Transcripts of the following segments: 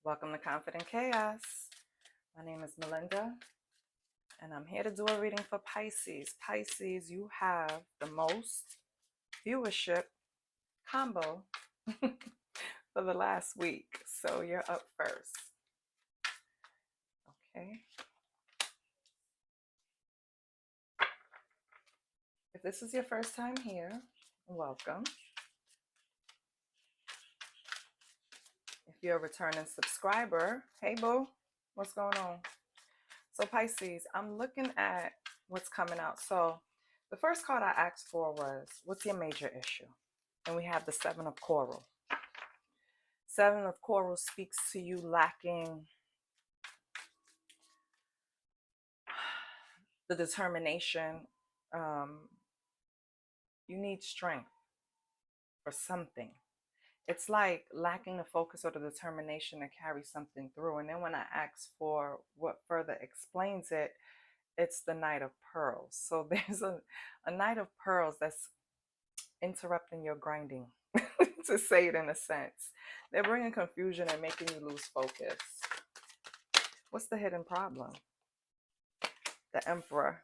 Welcome to Confident Chaos. My name is Melinda, and I'm here to do a reading for Pisces. Pisces, you have the most viewership combo for the last week, so you're up first. Okay. If this is your first time here, welcome. If you're a returning subscriber, hey boo, what's going on? So Pisces, I'm looking at what's coming out. So the first card I asked for was, what's your major issue? And we have the Seven of Coral. Seven of Coral speaks to you lacking the determination. You need strength for something. It's like lacking the focus or the determination to carry something through. And then when I ask for what further explains it, it's the Knight of Pearls. So there's a Knight of Pearls that's interrupting your grinding, to say it in a sense. They're bringing confusion and making you lose focus. What's the hidden problem? The Emperor.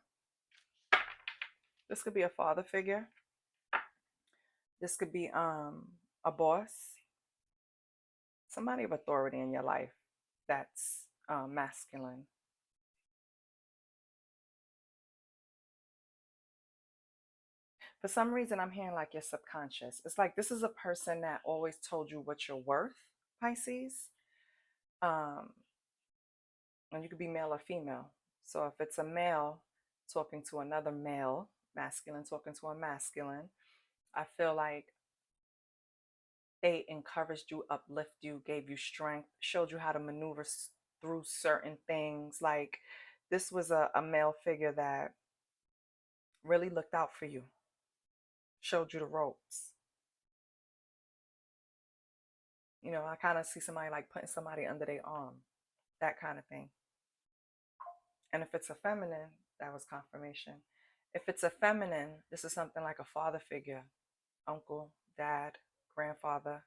This could be a father figure. This could be a boss. Somebody of authority in your life that's masculine. For some reason, I'm hearing like your subconscious. It's like this is a person that always told you what you're worth, Pisces. And you could be male or female. So if it's a male talking to another male, masculine talking to a masculine, I feel like they encouraged you, uplift you, gave you strength, showed you how to maneuver through certain things. Like this was a male figure that really looked out for you, showed you the ropes. You know, I kind of see somebody like putting somebody under their arm, that kind of thing. And if it's a feminine, that was confirmation. If it's a feminine, this is something like a father figure, uncle, dad, grandfather,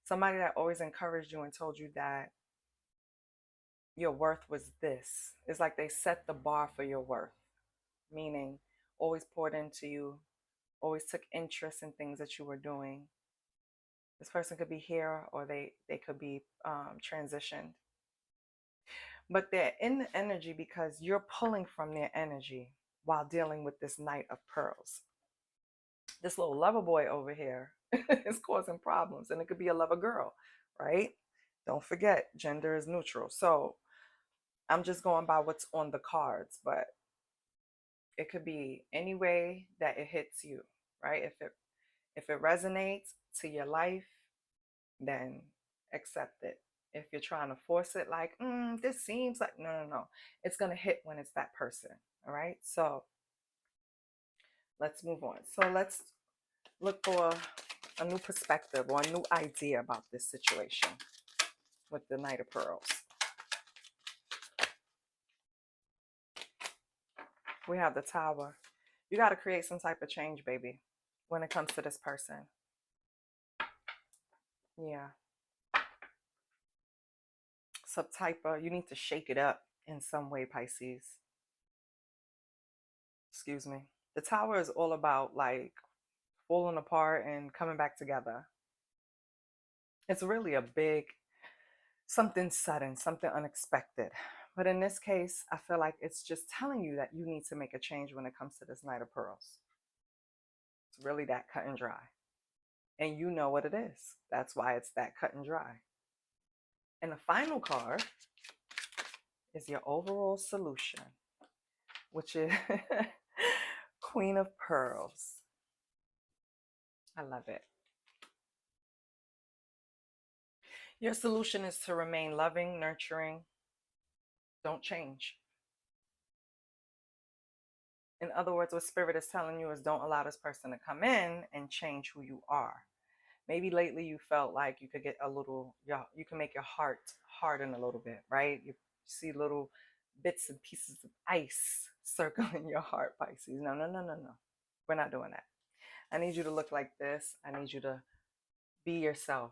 somebody that always encouraged you and told you that your worth was this. It's like they set the bar for your worth, meaning always poured into you, always took interest in things that you were doing. This person could be here or they could be transitioned. But they're in the energy because you're pulling from their energy while dealing with this Knight of Pearls. This little lover boy over here is causing problems, and it could be a lover girl, right? Don't forget, gender is neutral. So I'm just going by what's on the cards, but it could be any way that it hits you, right? If it resonates to your life, then accept it. If you're trying to force it, like, this seems like, no. It's going to hit when it's that person. All right. So let's move on. So let's look for a new perspective or a new idea about this situation with the Knight of Pearls. We have the Tower. You got to create some type of change, baby, when it comes to this person. Yeah. Some type of, you need to shake it up in some way, Pisces. Excuse me. The Tower is all about like falling apart and coming back together. It's really a big, something sudden, something unexpected. But in this case, I feel like it's just telling you that you need to make a change when it comes to this Knight of Pearls. It's really that cut and dry. And you know what it is. That's why it's that cut and dry. And the final card is your overall solution, which is Queen of Pearls. I love it. Your solution is to remain loving, nurturing. Don't change. In other words, what Spirit is telling you is don't allow this person to come in and change who you are. Maybe lately you felt like you could get a little, you can make your heart harden a little bit, right? You see little bits and pieces of ice circling your heart, Pisces. No. We're not doing that. I need you to look like this. I need you to be yourself.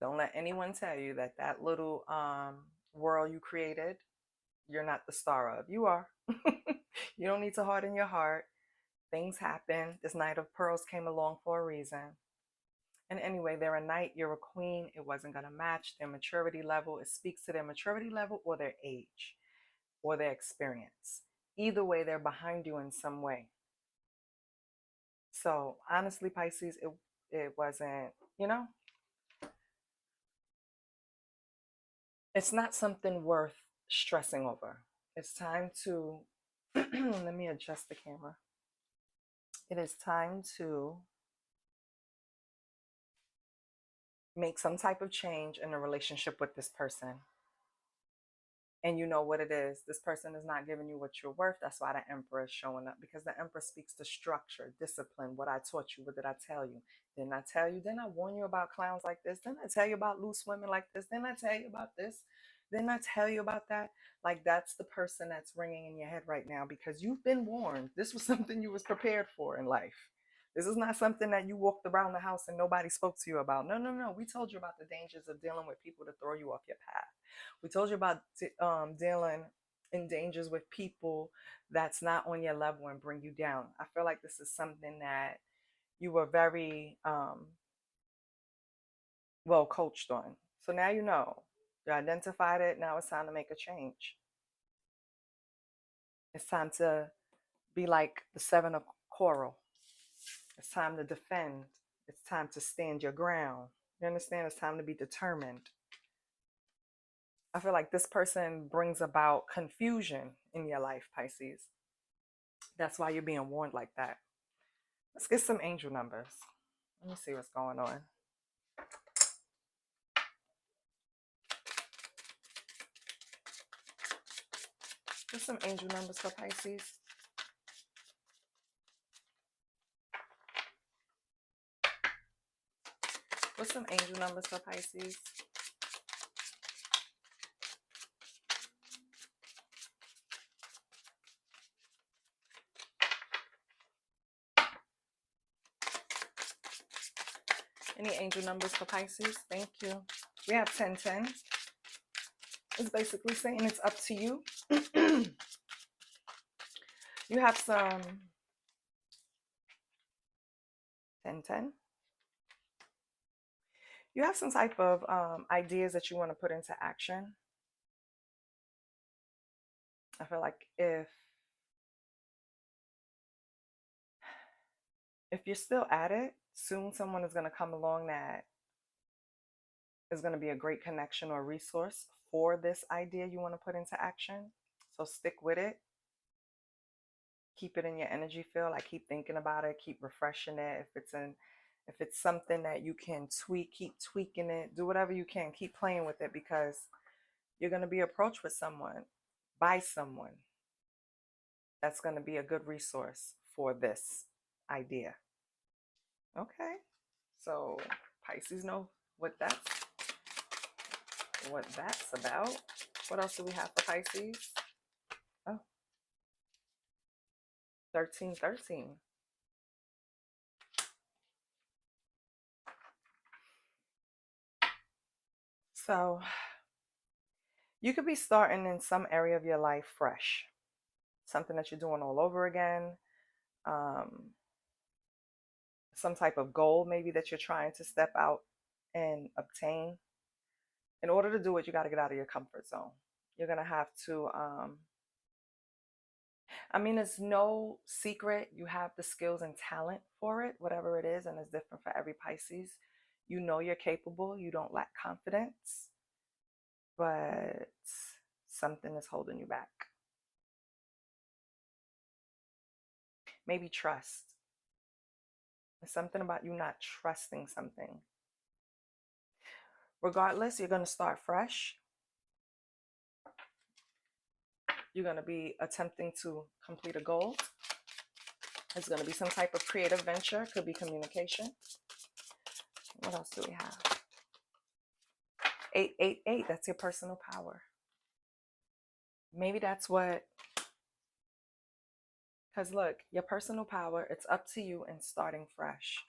Don't let anyone tell you that that little world you created, you're not the star of. You are. You don't need to harden your heart. Things happen. This Knight of Pearls came along for a reason. And anyway, they're a knight, you're a queen. It wasn't going to match their maturity level. It speaks to their maturity level or their age or their experience. Either way, they're behind you in some way. So honestly, Pisces, it wasn't, you know, it's not something worth stressing over. It's time to, let me adjust the camera. It is time to make some type of change in the relationship with this person. And you know what it is. This person is not giving you what you're worth. That's why the Emperor is showing up, because the Emperor speaks to structure, discipline. What I taught you, what did I tell you? Didn't I tell you? Didn't I warn you about clowns like this? Didn't I tell you about loose women like this? Didn't I tell you about this? Didn't I tell you about that? Like, that's the person that's ringing in your head right now, because you've been warned. This was something you was prepared for in life. This is not something that you walked around the house and nobody spoke to you about. No, no, no. We told you about the dangers of dealing with people to throw you off your path. We told you about dealing in dangers with people that's not on your level and bring you down. I feel like this is something that you were very well coached on. So now you know. You identified it. Now it's time to make a change. It's time to be like the seven of coral. It's time to defend. It's time to stand your ground. You understand? It's time to be determined. I feel like this person brings about confusion in your life, Pisces. That's why you're being warned like that. Let's get some angel numbers. Let me see what's going on. Get some angel numbers for Pisces. What's some angel numbers for Pisces? Any angel numbers for Pisces? Thank you. We have 1010. It's basically saying it's up to you. You have some 1010. You have some type of ideas that you want to put into action. I feel like if you're still at it, soon someone is going to come along that is going to be a great connection or resource for this idea you want to put into action. So stick with it. Keep it in your energy field. Like, keep thinking about it, keep refreshing it. If it's something that you can tweak, keep tweaking it. Do whatever you can. Keep playing with it, because you're going to be approached with someone, by someone that's going to be a good resource for this idea. Okay, so Pisces know what that's about. What else do we have for Pisces? Oh, 1313. So you could be starting in some area of your life fresh, something that you're doing all over again, some type of goal maybe that you're trying to step out and obtain. In order to do it, you got to get out of your comfort zone. You're going to have to, it's no secret you have the skills and talent for it, whatever it is, and it's different for every Pisces. You know you're capable, you don't lack confidence, but something is holding you back. Maybe trust. There's something about you not trusting something. Regardless, you're going to start fresh. You're going to be attempting to complete a goal. There's going to be some type of creative venture. Could be communication. What else do we have? 888. That's your personal power. Maybe that's what... Because look, your personal power, it's up to you in starting fresh.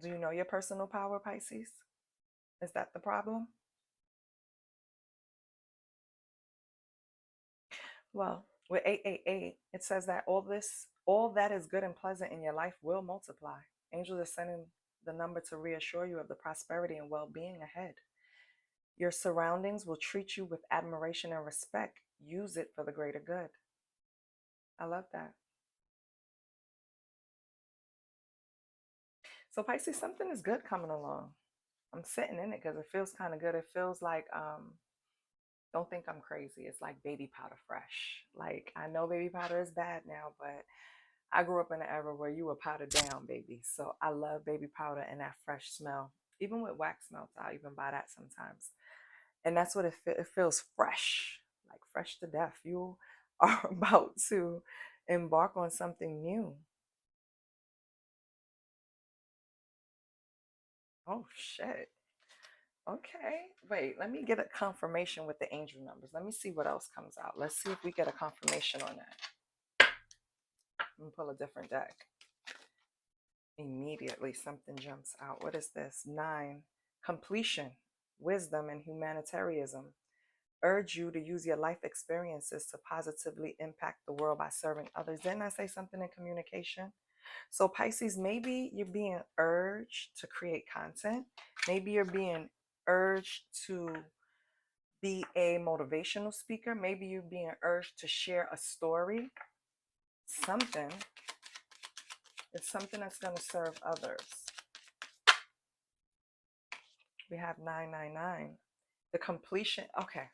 Do you know your personal power, Pisces? Is that the problem? Well, with 888, it says that all that is good and pleasant in your life will multiply. Angels are sending the number to reassure you of the prosperity and well-being ahead. Your surroundings will treat you with admiration and respect. Use it for the greater good. I love that. So Pisces, something is good coming along. I'm sitting in it because it feels kind of good. It feels like, don't think I'm crazy. It's like baby powder fresh. Like, I know baby powder is bad now, but I grew up in an era where you were powdered down, baby. So I love baby powder and that fresh smell. Even with wax melts, I'll even buy that sometimes. And that's what it feels fresh, like fresh to death. You are about to embark on something new. Oh, shit. Okay. Wait, let me get a confirmation with the angel numbers. Let me see what else comes out. Let's see if we get a confirmation on that. Let me pull a different deck. Immediately, something jumps out. What is this? 9. Completion, wisdom, and humanitarianism urge you to use your life experiences to positively impact the world by serving others. Didn't I say something in communication? So Pisces, maybe you're being urged to create content. Maybe you're being urged to be a motivational speaker. Maybe you're being urged to share a story. Something. It's something that's going to serve others. We have 999. The completion. Okay.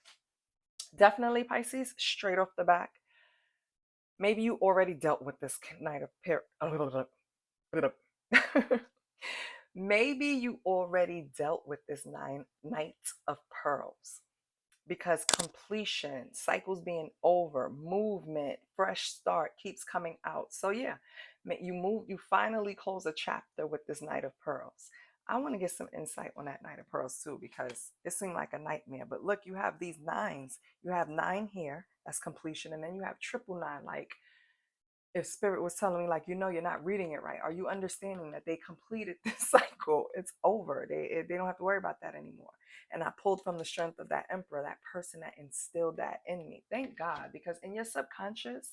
Definitely Pisces, straight off the back. Maybe you already dealt with this night of maybe you already dealt with this night of pearls, because completion, cycles being over, movement, fresh start keeps coming out. So yeah, you finally close a chapter with this Knight of Pearls. I want to get some insight on that Knight of Pearls too, because it seemed like a nightmare. But look, you have these nines. You have 9 here, that's completion, and then you have triple 9, like if spirit was telling me, like, you're not reading it right. Are you understanding that they completed this cycle? It's over. They don't have to worry about that anymore. And I pulled from the strength of that emperor, that person that instilled that in me. Thank God, because in your subconscious,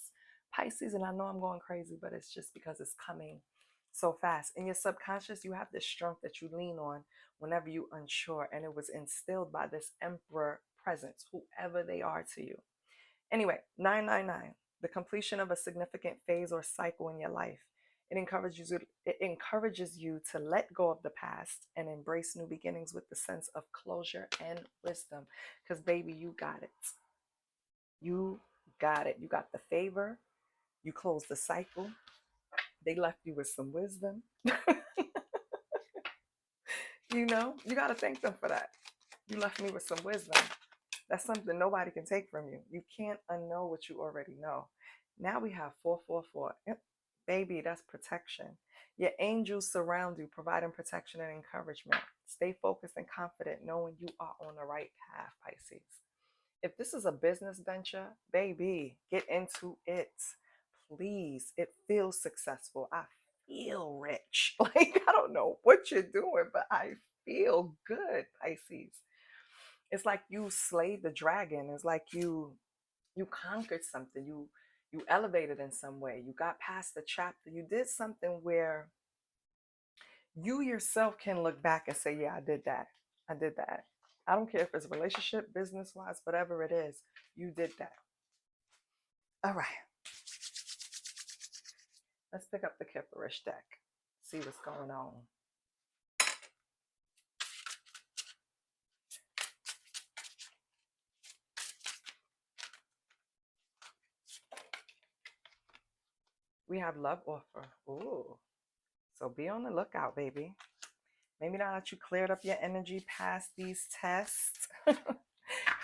Pisces, and I know I'm going crazy, but it's just because it's coming so fast. In your subconscious, you have this strength that you lean on whenever you're unsure, and it was instilled by this emperor presence, whoever they are to you. Anyway, 999, the completion of a significant phase or cycle in your life. It encourages you to let go of the past and embrace new beginnings with the sense of closure and wisdom. Because, baby, you got it. You got it. You got the favor. You closed the cycle. They left you with some wisdom. You got to thank them for that. You left me with some wisdom. That's something nobody can take from you. You can't unknow what you already know. Now we have 444. Yep. Baby, that's protection. Your angels surround you, providing protection and encouragement. Stay focused and confident, knowing you are on the right path, Pisces. If this is a business venture, baby, get into it. Please. It feels successful. I feel rich. Like, I don't know what you're doing, but I feel good, Pisces. It's like you slayed the dragon. It's like you conquered something. You elevated in some way. You got past the chapter. You did something where you yourself can look back and say, yeah, I did that. I did that. I don't care if it's relationship, business wise, whatever it is, you did that. All right. Let's pick up the Kipperish deck. See what's going on. We have love offer. Ooh. So be on the lookout, baby. Maybe now that you cleared up your energy past these tests,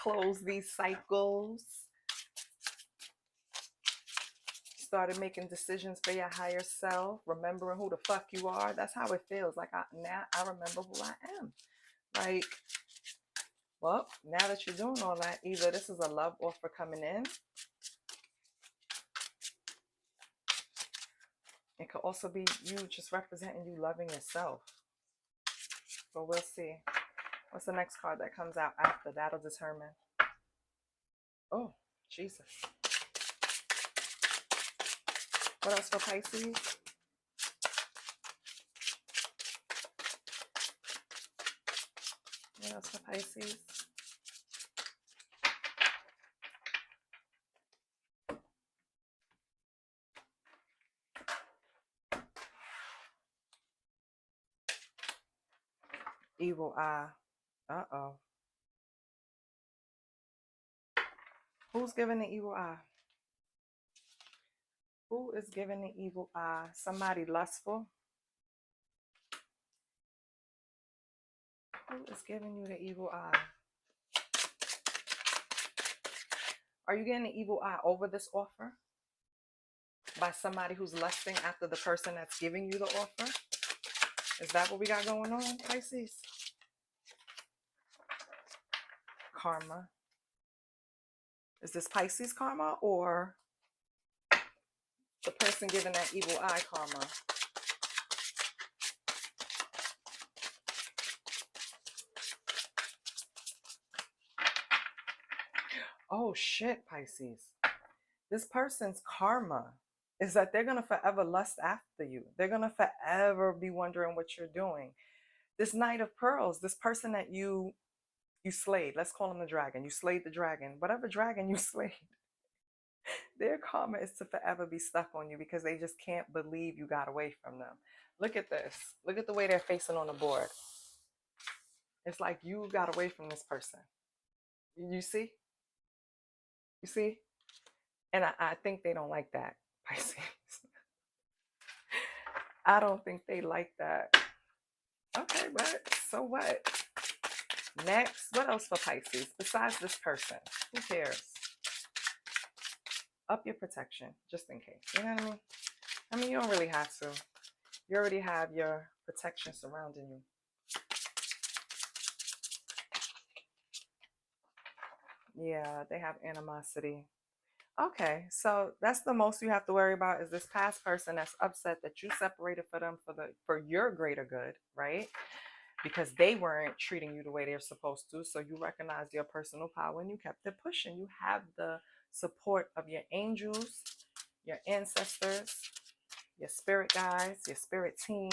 close these cycles, started making decisions for your higher self, remembering who the fuck you are. That's how it feels. Like, now I remember who I am. Like, well, now that you're doing all that, either this is a love offer coming in. It could also be you just representing you loving yourself. but we'll see. What's the next card that comes out after? That'll determine. Oh, Jesus. What else for Pisces? What else for Pisces? Evil eye. Uh-oh. Who's giving the evil eye? Who is giving the evil eye? Somebody lustful? Who is giving you the evil eye? Are you getting the evil eye over this offer? By somebody who's lusting after the person that's giving you the offer? Is that what we got going on, Pisces? Karma. Is this Pisces karma or the person giving that evil eye karma? Oh shit, Pisces. This person's karma is that they're going to forever lust after you. They're going to forever be wondering what you're doing. This Knight of Pearls, this person that you slayed, let's call him the dragon. You slayed the dragon. Whatever dragon you slayed, their karma is to forever be stuck on you because they just can't believe you got away from them. Look at this. Look at the way they're facing on the board. It's like you got away from this person. You see? You see? And I think they don't like that, Pisces. I don't think they like that. Okay, but so what? Next, what else for Pisces besides this person? Who cares? Up your protection, just in case. You know what I mean? I mean, you don't really have to. You already have your protection surrounding you. Yeah, they have animosity. Okay, so that's the most you have to worry about is this past person that's upset that you separated for them for your greater good, right? Because they weren't treating you the way they're supposed to. So you recognize your personal power and you kept it pushing. You have the support of your angels, your ancestors, your spirit guides, your spirit team,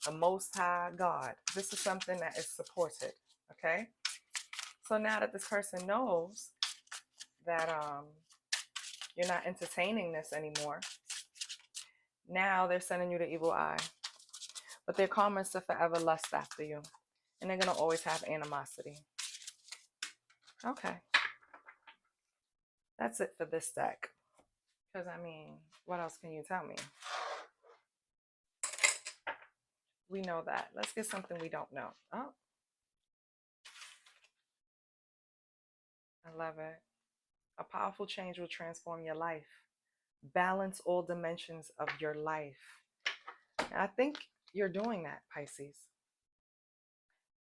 the Most High God. This is something that is supported, okay? So now that this person knows that you're not entertaining this anymore, now they're sending you the evil eye. But their karma is to forever lust after you. And they're going to always have animosity. Okay. That's it for this deck. Because, I mean, what else can you tell me? We know that. Let's get something we don't know. Oh. I love it. A powerful change will transform your life. Balance all dimensions of your life. And I think you're doing that, Pisces.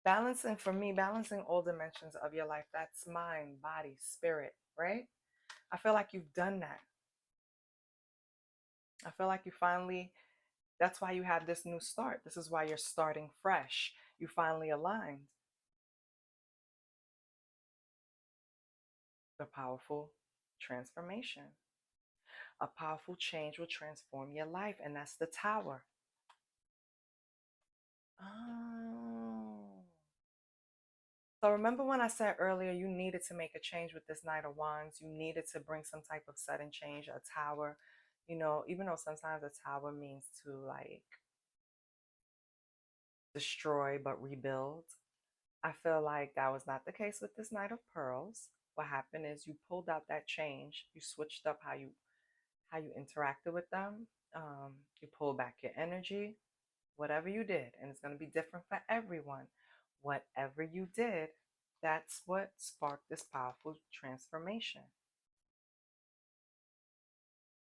Balancing, for me, balancing all dimensions of your life. That's mind, body, spirit, right? I feel like you've done that. I feel like you finally, that's why you have this new start. This is why you're starting fresh. You finally aligned. The powerful transformation. A powerful change will transform your life, and that's the Tower. Oh. So remember when I said earlier you needed to make a change with this Knight of Wands? You needed to bring some type of sudden change, a tower. You know, even though sometimes a tower means to like destroy but rebuild. I feel like that was not the case with this Knight of Pearls. What happened is you pulled out that change. You switched up how you interacted with them. You pulled back your energy. Whatever you did, and it's going to be different for everyone. Whatever you did, that's what sparked this powerful transformation.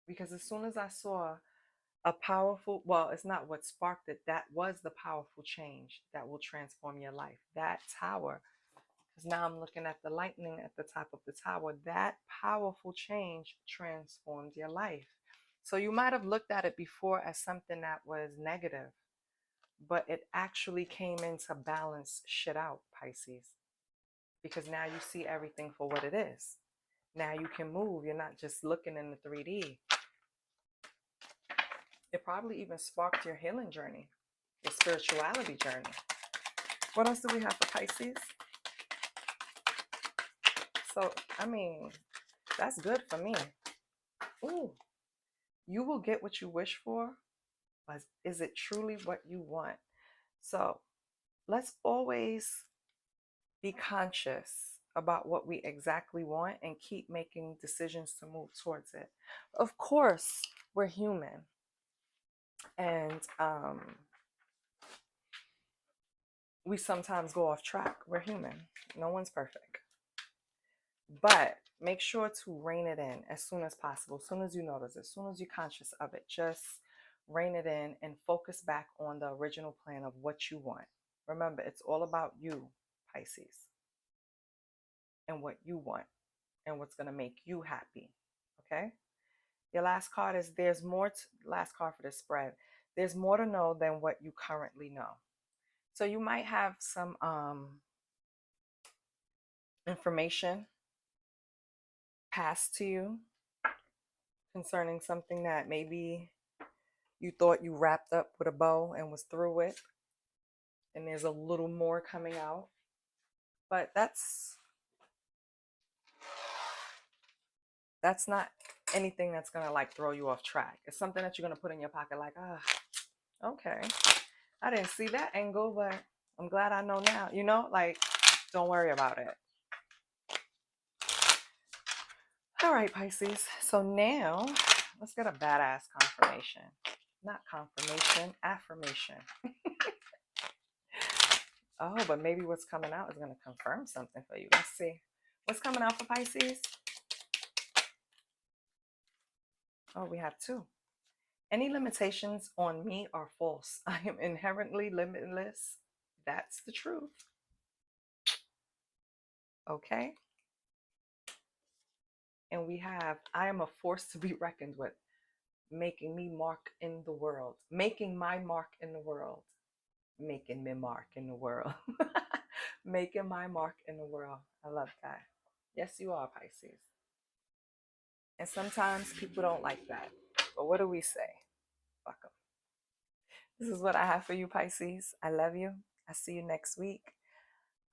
Because as soon as I saw a powerful, well, it's not what sparked it, that was the powerful change that will transform your life. That tower, because now I'm looking at the lightning at the top of the tower, that powerful change transformed your life. So you might have looked at it before as something that was negative, but it actually came in to balance shit out, Pisces, because now you see everything for what it is. Now you can move. You're not just looking in the 3D. It probably even sparked your healing journey, your spirituality journey. What else do we have for Pisces? So, I mean, that's good for me. Ooh, you will get what you wish for, but is it truly what you want? So, let's always be conscious about what we exactly want and keep making decisions to move towards it. Of course, we're human, and we sometimes go off track. We're human. No one's perfect. But make sure to rein it in as soon as possible. As soon as you notice, as soon as you're conscious of it, just rein it in and focus back on the original plan of what you want. Remember, it's all about you, Pisces, and what you want and what's going to make you happy. Okay? Your last card is there's more last card for the spread. There's more to know than what you currently know. So you might have some information passed to you concerning something that maybe you thought you wrapped up with a bow and was through with, and there's a little more coming out. But that's not anything that's gonna like throw you off track. It's something that you're gonna put in your pocket like, okay, I didn't see that angle, but I'm glad I know now. You know, like, don't worry about it. All right, Pisces. So now let's get a badass confirmation. Not confirmation, affirmation. Oh, but maybe what's coming out is going to confirm something for you. Let's see. What's coming out for Pisces? Oh, we have two. Any limitations on me are false. I am inherently limitless. That's the truth. Okay. And we have, I am a force to be reckoned with, making me mark in the world, making my mark in the world, making me mark in the world, making my mark in the world. I love that. Yes, you are, Pisces. And sometimes people don't like that. But what do we say? Fuck them. This is what I have for you, Pisces. I love you. I see you next week.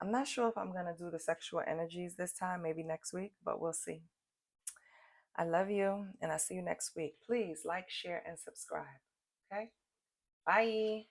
I'm not sure if I'm going to do the sexual energies this time, maybe next week, but we'll see. I love you, and I see you next week. Please like, share, and subscribe. Okay? Bye.